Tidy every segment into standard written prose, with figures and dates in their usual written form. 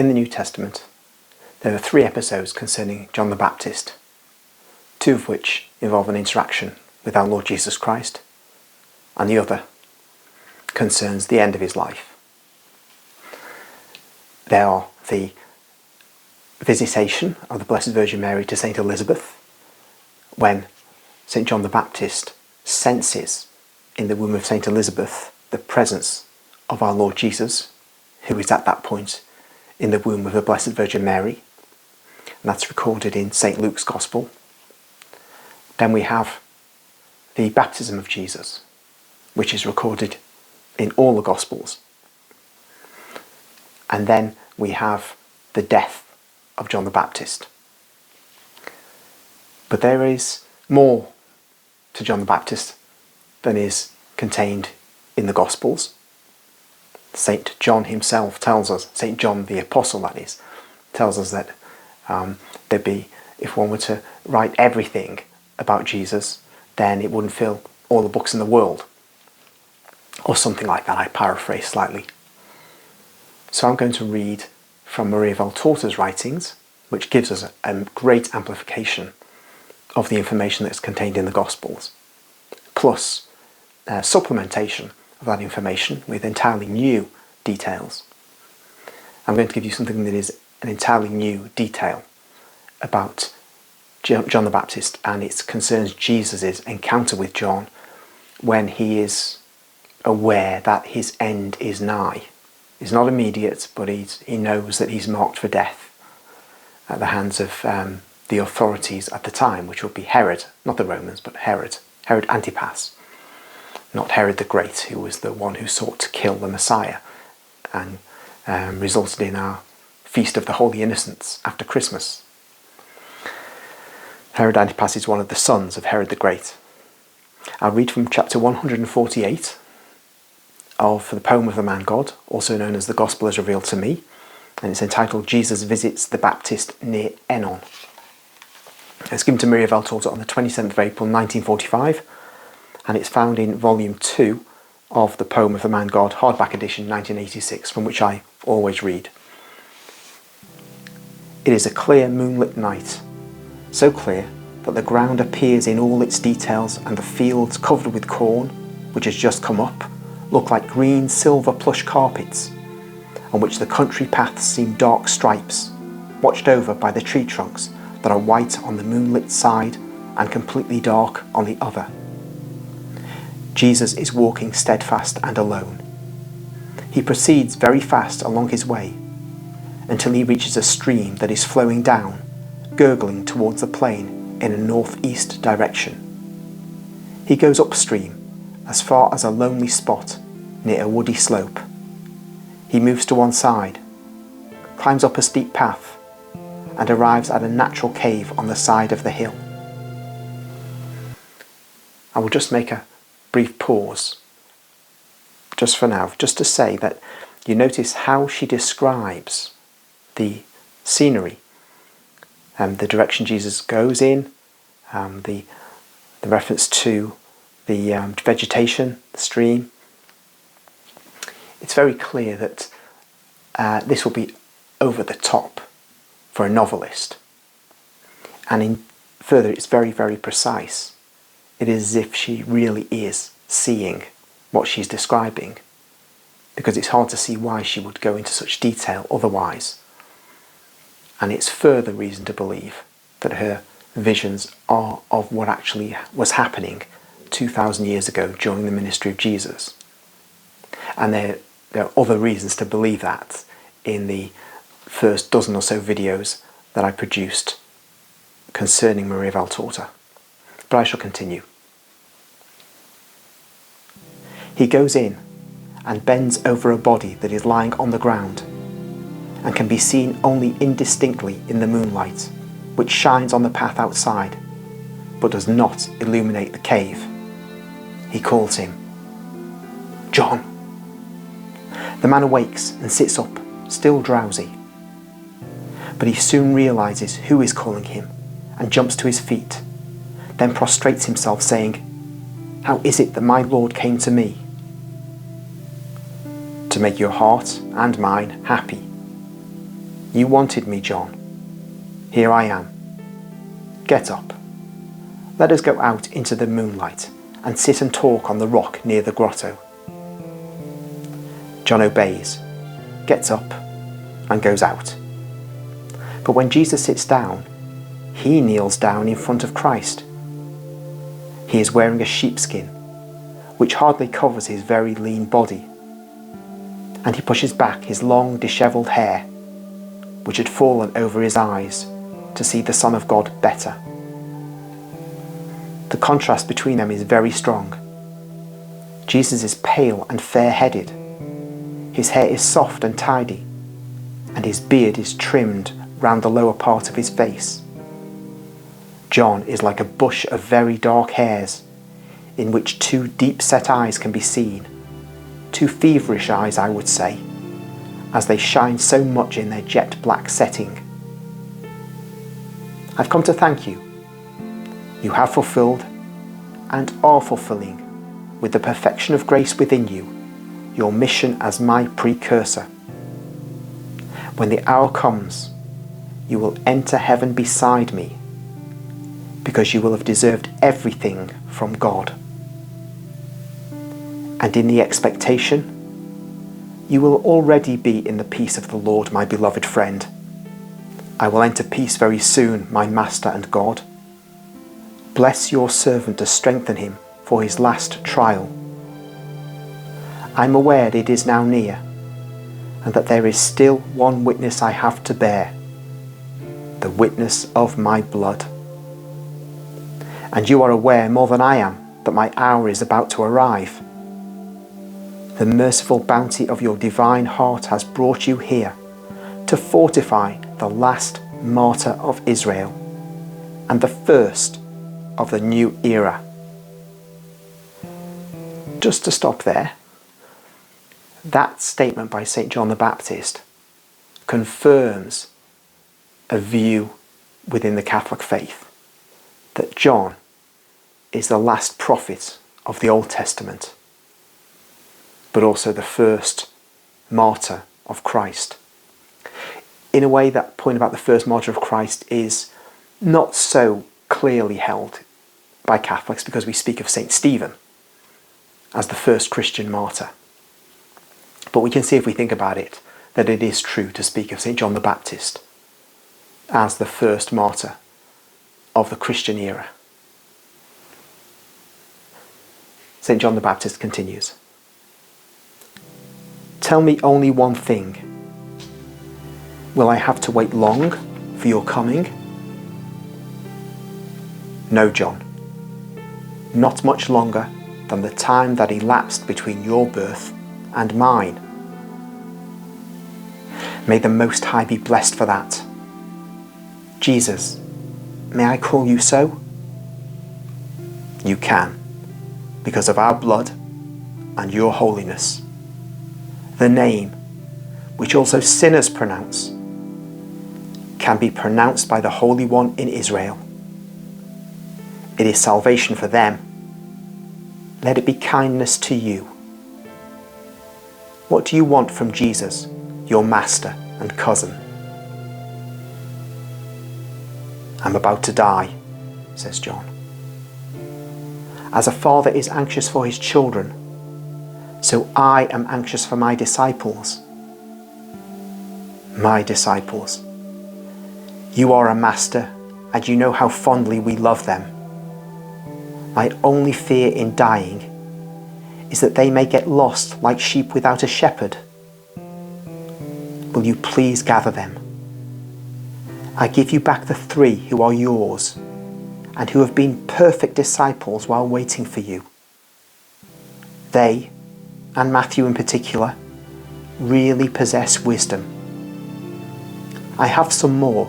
in the New Testament, there are 3 episodes concerning John the Baptist, 2 of which involve an interaction with our Lord Jesus Christ, and the other concerns the end of his life. There are the visitation of the Blessed Virgin Mary to St. Elizabeth, when St. John the Baptist senses in the womb of St. Elizabeth the presence of our Lord Jesus, who is at that point in the womb of the Blessed Virgin Mary. And that's recorded in St. Luke's Gospel. Then we have the baptism of Jesus, which is recorded in all the Gospels. And then we have the death of John the Baptist. But there is more to John the Baptist than is contained in the Gospels. St. John himself tells us, St. John the Apostle that is, tells us that if one were to write everything about Jesus, then it wouldn't fill all the books in the world. Or something like that, I paraphrase slightly. So I'm going to read from Maria Valtorta's writings, which gives us a great amplification of the information that's contained in the Gospels, plus supplementation of that information with entirely new details. I'm going to give you something that is an entirely new detail about John the Baptist, and it concerns Jesus' encounter with John when he is aware that his end is nigh. It's not immediate, but he knows that he's marked for death at the hands of the authorities at the time, which would be Herod, not the Romans, but Herod Antipas, not Herod the Great, who was the one who sought to kill the Messiah and resulted in our Feast of the Holy Innocents after Christmas. Herod Antipas is one of the sons of Herod the Great. I'll read from chapter 148 of the poem of the Man God, also known as the Gospel as Revealed to Me, and it's entitled Jesus Visits the Baptist Near Enon. It's given to Maria Valtorta on the 27th of April 1945, and it's found in volume 2 of the Poem of the Man God, hardback edition 1986, from which I always read. It is a clear moonlit night, so clear that the ground appears in all its details, and the fields covered with corn, which has just come up, look like green silver plush carpets, on which the country paths seem dark stripes, watched over by the tree trunks that are white on the moonlit side and completely dark on the other. Jesus is walking steadfast and alone. He proceeds very fast along his way until he reaches a stream that is flowing down, gurgling towards the plain in a northeast direction. He goes upstream as far as a lonely spot near a woody slope. He moves to one side, climbs up a steep path, and arrives at a natural cave on the side of the hill. I will just make a brief pause, just for now, just to say that you notice how she describes the scenery, the direction Jesus goes in, the reference to the vegetation, the stream. It's very clear that this will be over the top for a novelist. And further, it's very, very precise. It is as if she really is seeing what she's describing, because it's hard to see why she would go into such detail otherwise. And it's further reason to believe that her visions are of what actually was happening 2,000 years ago during the ministry of Jesus. And there are other reasons to believe that in the first dozen or so videos that I produced concerning Maria Valtorta. But I shall continue. He goes in and bends over a body that is lying on the ground and can be seen only indistinctly in the moonlight, which shines on the path outside, but does not illuminate the cave. He calls him, "John." The man awakes and sits up, still drowsy. But he soon realizes who is calling him and jumps to his feet, then prostrates himself, saying, "How is it that my Lord came to me?" "To make your heart and mine happy." You wanted me, John. Here I am. Get up. Let us go out into the moonlight and sit and talk on the rock near the grotto. John obeys, gets up, and goes out. But when Jesus sits down, he kneels down in front of Christ. He is wearing a sheepskin, which hardly covers his very lean body, and he pushes back his long dishevelled hair, which had fallen over his eyes, to see the Son of God better. The contrast between them is very strong. Jesus is pale and fair-headed. His hair is soft and tidy, and his beard is trimmed round the lower part of his face. John is like a bush of very dark hairs, in which two deep-set eyes can be seen, two feverish eyes, I would say, as they shine so much in their jet-black setting. I've come to thank you. You have fulfilled and are fulfilling, with the perfection of grace within you, your mission as my precursor. When the hour comes, you will enter heaven beside me, because you will have deserved everything from God. And in the expectation, you will already be in the peace of the Lord, my beloved friend. I will enter peace very soon, my Master and God. Bless your servant to strengthen him for his last trial. I am aware that it is now near, and that there is still one witness I have to bear, the witness of my blood. And you are aware more than I am that my hour is about to arrive. The merciful bounty of your divine heart has brought you here to fortify the last martyr of Israel and the first of the new era. Just to stop there, that statement by St. John the Baptist confirms a view within the Catholic faith that John is the last prophet of the Old Testament, but also the first martyr of Christ. In a way, that point about the first martyr of Christ is not so clearly held by Catholics, because we speak of St. Stephen as the first Christian martyr. But we can see, if we think about it, that it is true to speak of St. John the Baptist as the first martyr of the Christian era. St. John the Baptist continues, "Tell me only one thing. Will I have to wait long for your coming?" "No, John. Not much longer than the time that elapsed between your birth and mine." May the Most High be blessed for that. Jesus, may I call you so? You can, because of our blood and your holiness. The name, which also sinners pronounce, can be pronounced by the Holy One in Israel. It is salvation for them. Let it be kindness to you. What do you want from Jesus, your master and cousin? "I'm about to die," says John. "As a father is anxious for his children, so I am anxious for my disciples." My disciples. You are a master, and you know how fondly we love them. My only fear in dying is that they may get lost like sheep without a shepherd. Will you please gather them? I give you back the 3 who are yours and who have been perfect disciples while waiting for you. They, and Matthew in particular, really possess wisdom. I have some more,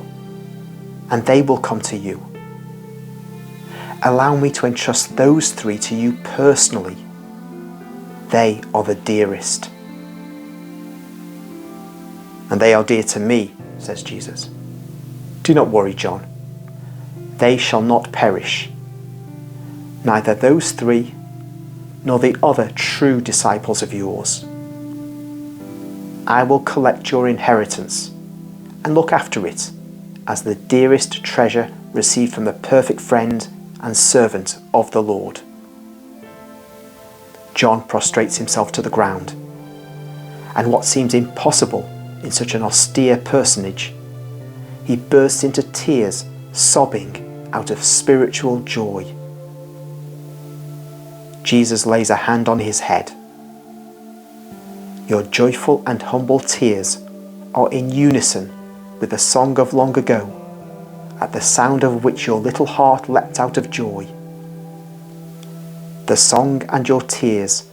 and they will come to you. Allow me to entrust those 3 to you personally. They are the dearest. "And they are dear to me," says Jesus. "Do not worry, John. They shall not perish. Neither those 3 nor the other true disciples of yours. I will collect your inheritance and look after it as the dearest treasure received from the perfect friend and servant of the Lord. John prostrates himself to the ground, and what seems impossible in such an austere personage, he bursts into tears, sobbing out of spiritual joy. Jesus lays a hand on his head. Your joyful and humble tears are in unison with the song of long ago, at the sound of which your little heart leapt out of joy. The song and your tears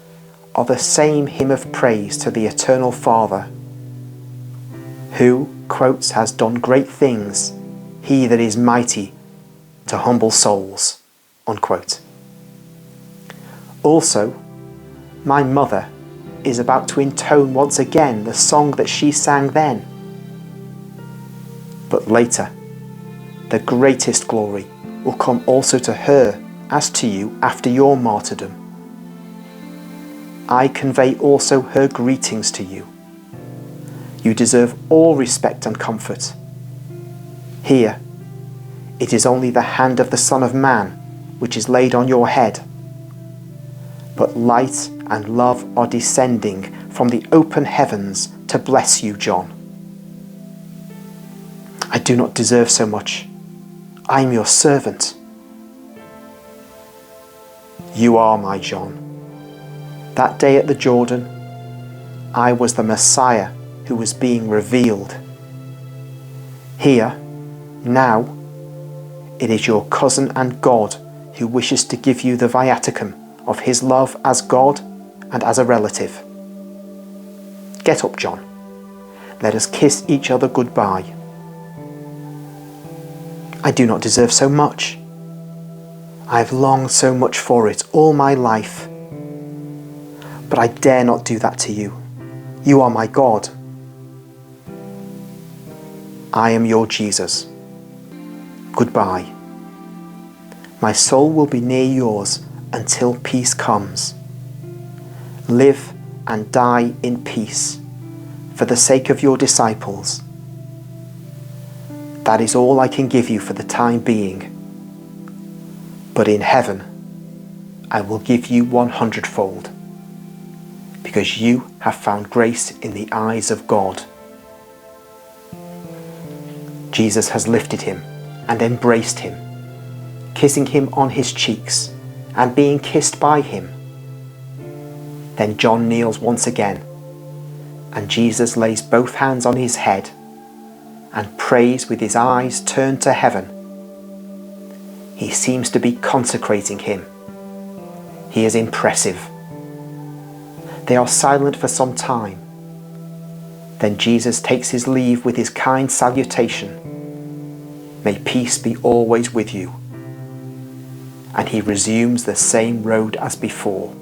are the same hymn of praise to the Eternal Father, who, quotes, has done great things, he that is mighty to humble souls, unquote. Also, my mother is about to intone once again the song that she sang then. But later, the greatest glory will come also to her as to you after your martyrdom. I convey also her greetings to you. You deserve all respect and comfort. Here, it is only the hand of the Son of Man which is laid on your head. But light and love are descending from the open heavens to bless you, John. I do not deserve so much. I am your servant. You are my John. That day at the Jordan, I was the Messiah who was being revealed. Here, now, it is your cousin and God who wishes to give you the viaticum of his love as God and as a relative. Get up, John. Let us kiss each other goodbye. I do not deserve so much. I have longed so much for it all my life. But I dare not do that to you. You are my God. I am your Jesus. Goodbye. My soul will be near yours until peace comes. Live and die in peace for the sake of your disciples. That is all I can give you for the time being. But in heaven, I will give you 100-fold, because you have found grace in the eyes of God. Jesus has lifted him and embraced him, kissing him on his cheeks and being kissed by him. Then John kneels once again, and Jesus lays both hands on his head and prays with his eyes turned to heaven. He seems to be consecrating him. He is impressive. They are silent for some time. Then Jesus takes his leave with his kind salutation. May peace be always with you. And he resumes the same road as before.